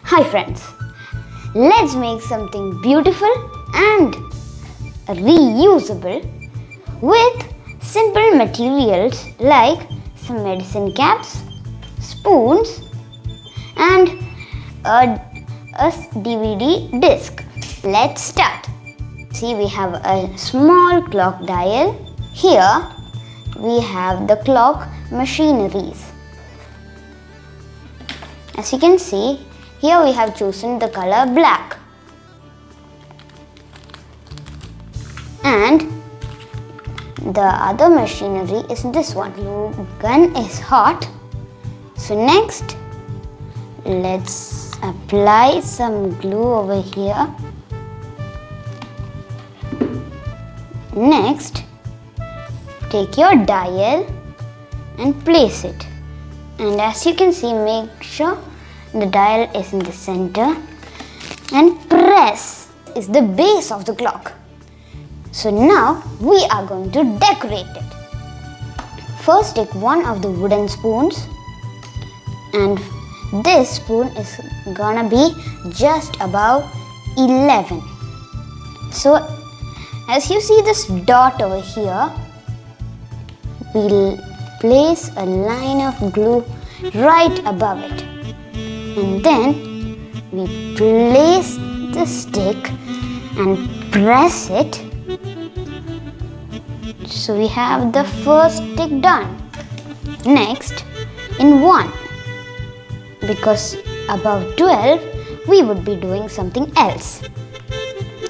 Hi friends, let's make something beautiful and reusable with simple materials like some medicine caps, spoons and a DVD disc. Let's start. See, we have a small clock dial. Here we have the clock machineries. As you can see, here we have chosen the color black. And the other machinery is this one. Glue gun is hot. So next, let's apply some glue over here. Next, take your dial and place it. And as you can see, make sure the dial is in the center and press is the base of the clock. So now we are going to decorate it. First, take one of the wooden spoons, and this spoon is gonna be just above 11. So as you see this dot over here, we'll place a line of glue right above it. And then we place the stick and press it. So we have the first stick done. Next, in 1, because above 12 we would be doing something else.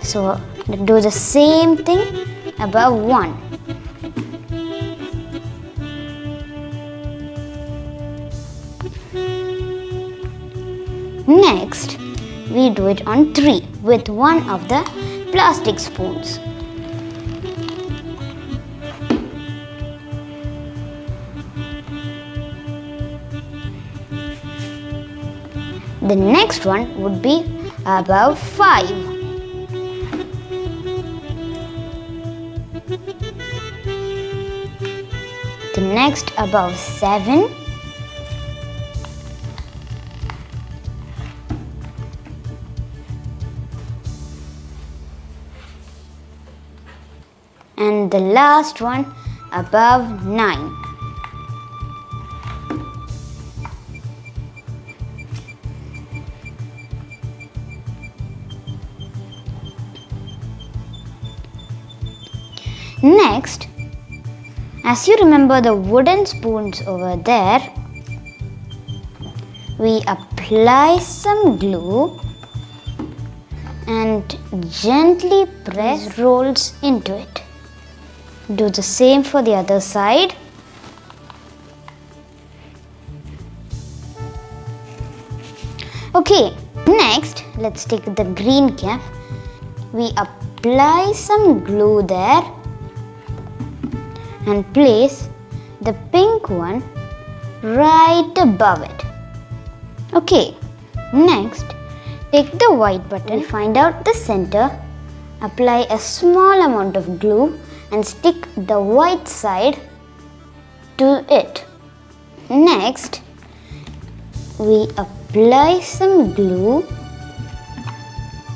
So do the same thing above 1. Next, we do it on 3 with one of the plastic spoons. The next one would be above 5. The next above 7. And the last one above 9. Next, as you remember the wooden spoons over there, we apply some glue and gently press rolls into it. Do the same for the other side. Okay, next let's take the green cap. We apply some glue there and place the pink one right above it. Okay, next take the white button, find out the center, apply a small amount of glue and stick the white side to it. Next, we apply some glue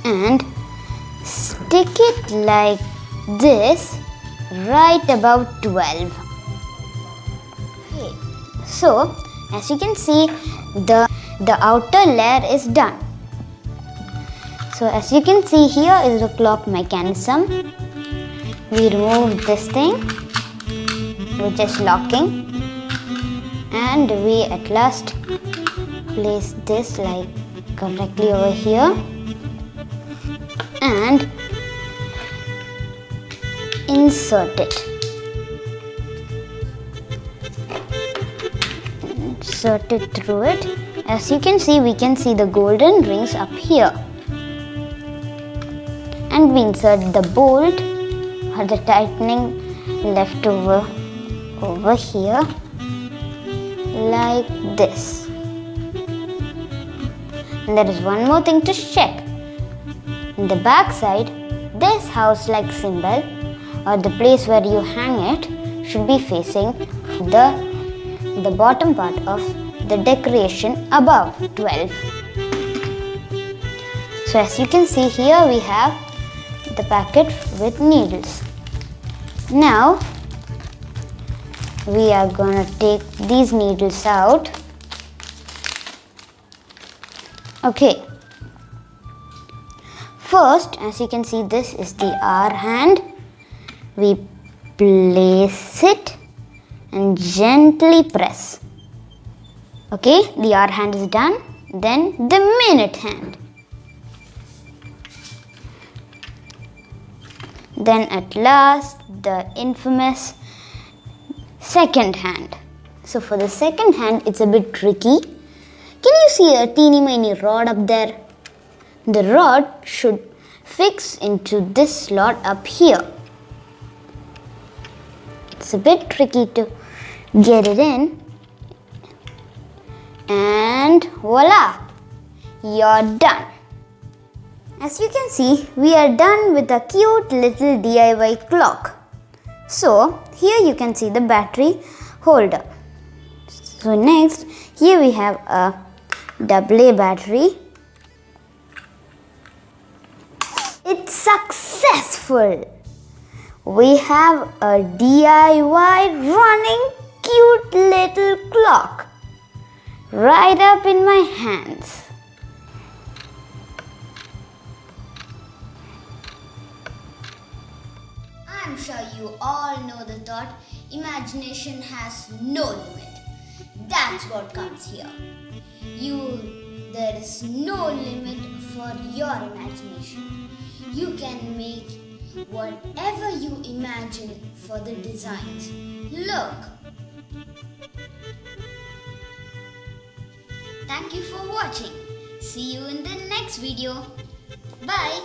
and stick it like this right above 12. Okay. So, as you can see, the outer layer is done. So, as you can see, here is the clock mechanism. We remove this thing which is locking, and we at last place this like correctly over here and insert it. Insert it through it. As you can see, we can see the golden rings up here. And we insert the bolt or the tightening left over here like this. And there is one more thing to check. In the back side, this house-like symbol or the place where you hang it should be facing the bottom part of the decoration above 12. So as you can see here, we have the packet with needles. Now we are gonna take these needles out. Okay. First, as you can see, this is the R hand. We place it and gently press. Okay, the R hand is done. Then the minute hand. Then at last, the infamous second hand. So for the second hand, it's a bit tricky. Can you see a teeny miny rod up there? The rod should fix into this slot up here. It's a bit tricky to get it in. And voila! You're done. As you can see, we are done with a cute little DIY clock. So, here you can see the battery holder. So next, here we have a AA battery. It's successful! We have a DIY running cute little clock right up in my hands. I'm sure you all know the thought, imagination has no limit. That's what comes here. There is no limit for your imagination. You can make whatever you imagine for the designs. Look! Thank you for watching. See you in the next video. Bye!